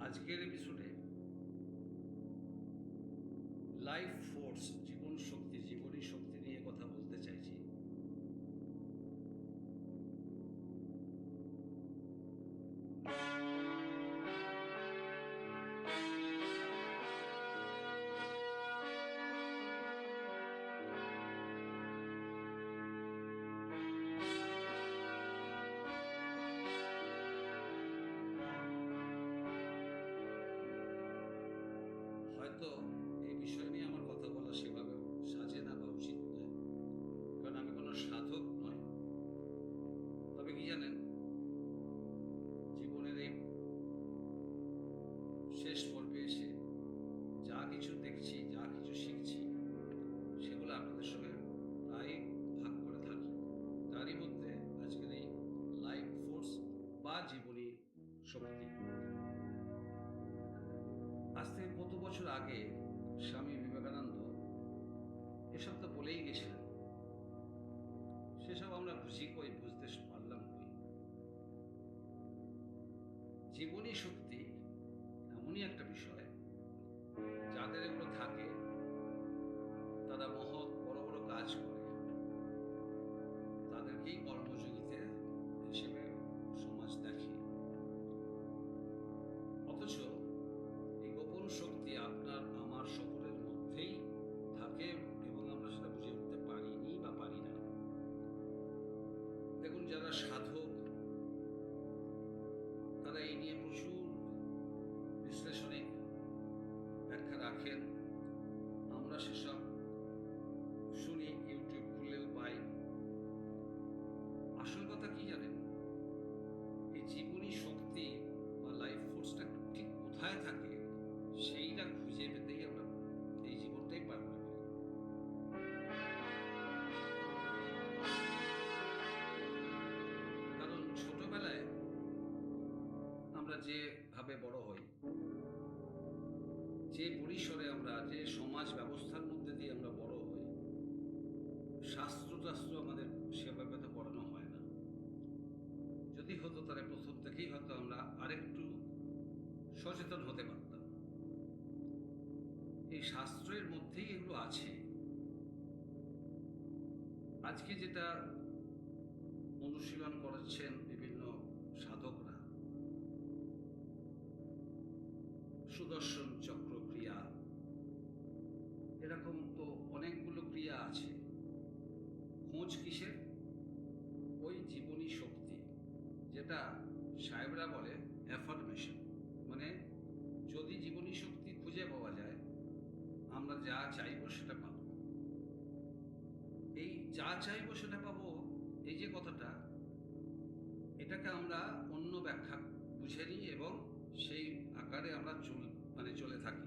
আজকের এপিসোডে life force, জীবনী শক্তি নিয়ে কথা বলতে চাইছি। হয়তো এই বিষয় নিয়ে আমার কথা বলা সেভাবে সাজে না বা উচিত নয়, কারণ আমি কোনো সাধক নয়। তবে কি জানেন, জীবনের এই শেষ পর্বে এসে যা কিছু দেখছি, যা কিছু শিখছি, সেগুলো আপনাদের সঙ্গে প্রায় ভাগ করে থাকি। তারই মধ্যে আজকের এই লাইফ ফোর্স বা জীবনী শক্তি। আজ থেকে কত বছর আগে স্বামী বিবেকানন্দ এসব তো বলেই গেছিলেন, সেসব আমরা বুঝতে পারলাম কই। জীবনী শক্তি এমনই একটা বিষয়, যাদের এগুলো থাকে তারা মহৎ বড় বড় কাজ করে, তাদেরকেই কর্মযোগীতে হিসেবে সমাজ দেখে। অথচ এই গোপন শক্তি আপনার আমার সকলের মধ্যেই থাকে এবং আমরা সেটা বুঝে উঠতে পারিনি বা পারি না। দেখুন, যারা সাধক তারা এই নিয়ে প্রচুর বিশ্লেষণিক ব্যাখ্যা রাখেন, আমরা সেসব শুনি, ইউটিউব খুললেও পাই। আসল কথা কি জানেন, এই জীবনী শক্তি বা লাইফ ফোর্সটা ঠিক কোথায় থাকে সেইটা খুঁজে পেতেই আমরা এই জীবনটাই পার করে ফেলি। কারণ ছোটবেলায় আমরা যেভাবে বড় হই, যে পরিসরে আমরা, যে সমাজ ব্যবস্থার মধ্যে দিয়ে আমরা বড় হই, শাস্ত্র আমাদের সেভাবে তো পড়ানো হয় না। যদি হতো তাহলে প্রথম থেকেই হয়তো আমরা আরেকটু সচেতন হতে পারতাম। এই শাস্ত্রের মধ্যেই এগুলো আছে। আজকে যেটা অনুশীলন করাচ্ছেন বিভিন্ন সাধকরা, সুদর্শন চক্র ক্রিয়া, এরকম তো অনেকগুলো ক্রিয়া আছে। খোঁজ কিসের? ওই জীবনী শক্তি, যেটা সাহেবরা বলে অ্যাফার্মেশন। মানে যদি জীবনী শক্তি খুঁজে পাওয়া যায়, আমরা যা চাইবো সেটা পাবো। এই যা চাইবো সেটা পাবো, এই যে কথাটা, এটাকে আমরা অন্য ব্যাখ্যা বুঝে নিই এবং সেই আকারে আমরা চলে থাকি।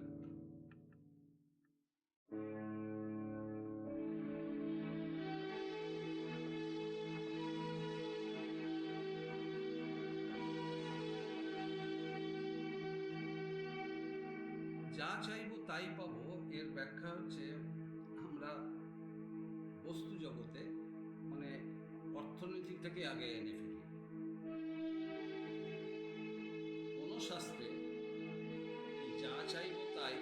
যা চাইবো তাই পাবো, এর ব্যাখ্যা হচ্ছে আমরা বস্তু জগতে, মানে অর্থনৈতিক থেকে আগে এনে ফেলি। কোন শাস্ত্রে এই যা চাইবো তাই,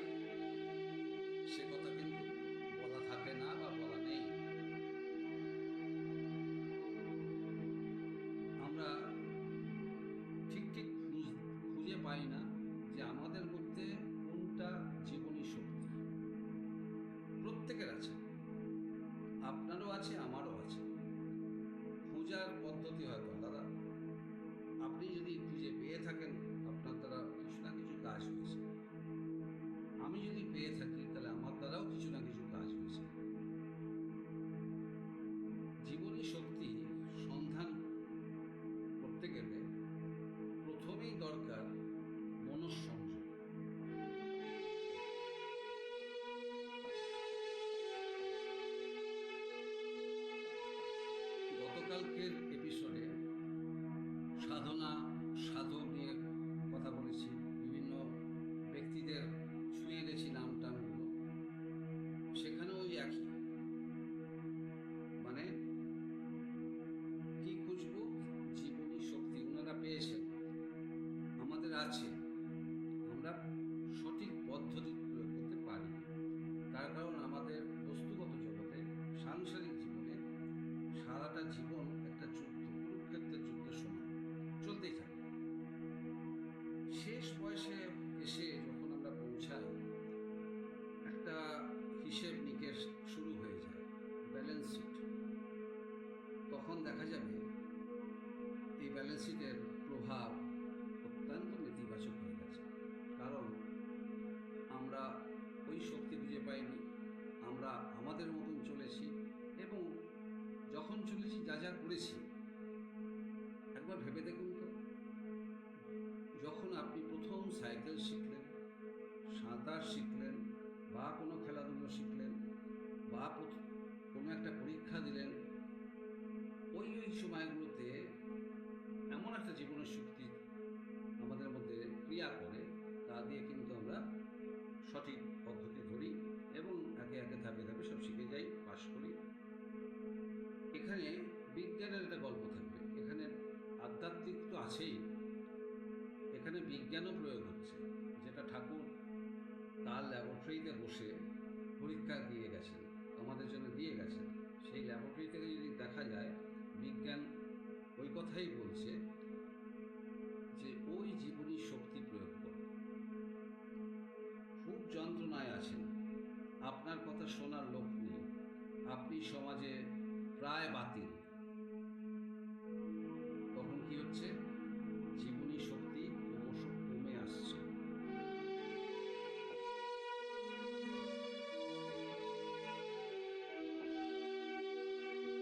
সে কথা কিন্তু বলা থাকে না বা বলা নেই। আমরা ঠিক খুঁজে পাই না যে আমাদের মধ্যে কোনটা জীবনী শক্তি। প্রত্যেকের আছে, আপনারও আছে, আমারও আছে। খোঁজার পদ্ধতি হয়তো আলাদা। আপনি যদি খুঁজে পেয়ে থাকেন, আপনার দ্বারা কিছু না কিছু কাজ হয়েছে। আমি জীবন একটা যুদ্ধ, কুরুক্ষেত্রের যুদ্ধের সমান চলতেই থাকে। শেষ বয়সে এসে যখন আমরা পৌঁছাই, একটা হিসেব নিকেশ শুরু হয়ে যায়, ব্যালেন্স শিট। তখন দেখা যাবে এই ব্যালেন্স শিটের প্রভাব অত্যন্ত নেতিবাচক হয়ে গেছে। কারণ আমরা ওই শক্তি খুঁজে পাইনি, আমরা আমাদের মতন চলেছি, এবং যখন চলেছি যা যা করেছি, একবার ভেবে দেখুন তো, যখন আপনি প্রথম সাইকেল শিখলেন, সাঁতার শিখলেন, বা কোনো খেলাধুলো শিখলেন, বা কোনো একটা পরীক্ষা দিলেন, ওই সময়গুলোতে এমন একটা জীবনের শক্তি আমাদের মধ্যে ক্রিয়া করে, তা দিয়ে কিন্তু আমরা সঠিক পদ্ধতি ধরি এবং একে একে ধাপে ধাপে সব শিখে যাই, পাশ করি। এখানে বিজ্ঞানের একটা গল্প থাকবে, এখানে আধ্যাত্মিক তো আছেই, এখানে বিজ্ঞানও প্রয়োগ হচ্ছে, যেটা ঠাকুর তার ল্যাবরেটরিতে বসে পরীক্ষা দিয়ে গেছেন, আমাদের জন্য দিয়ে গেছেন। সেই ল্যাবরেটরি থেকে যদি দেখা যায়, বিজ্ঞান ওই কথাই বলছে যে ওই জীবনী শক্তি প্রয়োগ করো। খুব যন্ত্রণায় আছেন, আপনার কথা শোনার লোক নেই, আপনি সমাজে প্রায় বাতিল, তখন কি হচ্ছে? জীবনী শক্তি ক্রমশ কমে আসছে।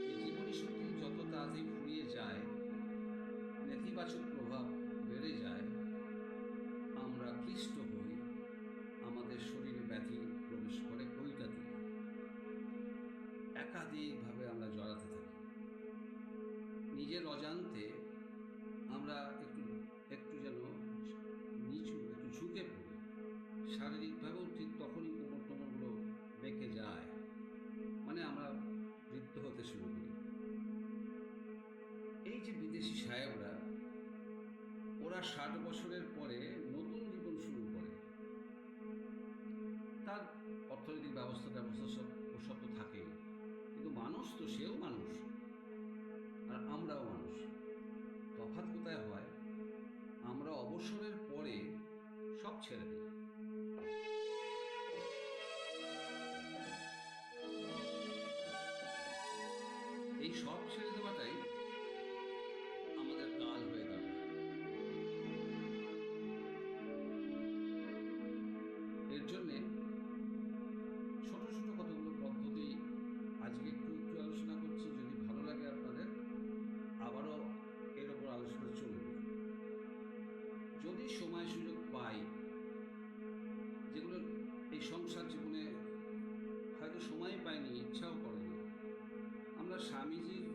এই জীবনী শক্তি যত তাড়াতাড়ি ফুরিয়ে যায়, নেতিবাচক প্রভাব বেড়ে যায়, আমরা ক্লিষ্ট হই, আমাদের শরীরে ব্যাধি প্রবেশ করে, ওইটা দিয়ে একাধিকভাবে আমরা জড়াতে থাকি। নিজের অজান্তে আমরা একটু একটু যেন নিচু, একটু ঝুঁকে পড়ি, শারীরিকভাবেও ঠিক তখনই কোমর টোমরগুলো বেঁকে যায়, মানে আমরা বৃদ্ধ হতে শুরু করি। এই যে বিদেশি সাহেবরা, ওরা 60 বছরের পরে নতুন জীবন শুরু করে, তার অর্থনৈতিক ব্যবস্থা সব ওসব তো থাকেই, কিন্তু মানুষ তো সেও মানুষ, আর আমরাও মানুষ। তফাৎ কোথায় হয়? আমরা অবসরের পরে সব ছেড়ে দিই। এই সব ছেড়ে দেওয়াটাই আমাদের কাল হয়ে দাঁড়ায়। এর জন্যে ছোট ছোট কতগুলো পদ্ধতি আজকে একটু একটু আলোচনা করছি, যদি ভালো লাগে আপনাদের আবারও এর ওপর আলোচনা চলবে। যদি সময় সুযোগ পাই, যেগুলো এই সংসার জীবনে হয়তো সময় পাইনি, ইচ্ছাও করেনি, আমরা স্বামীজির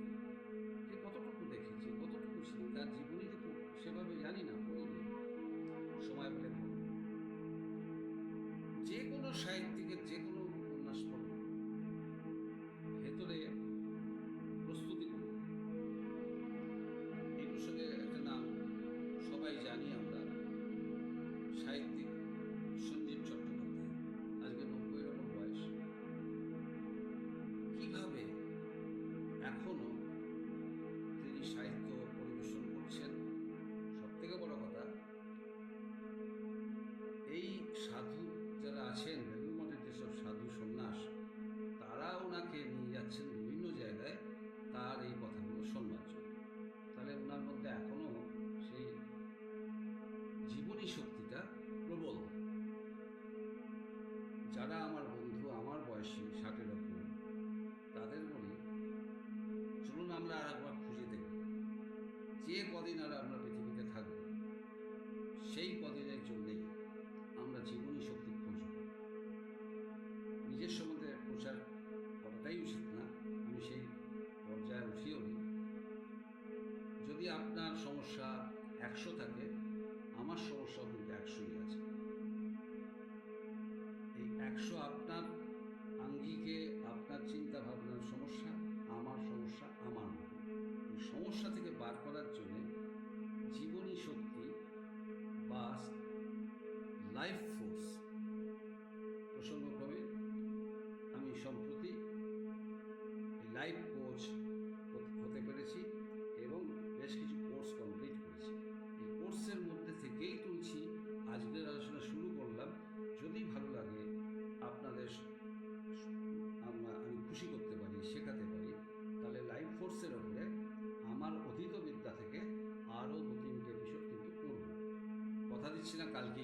পাচ্ছি না কালকে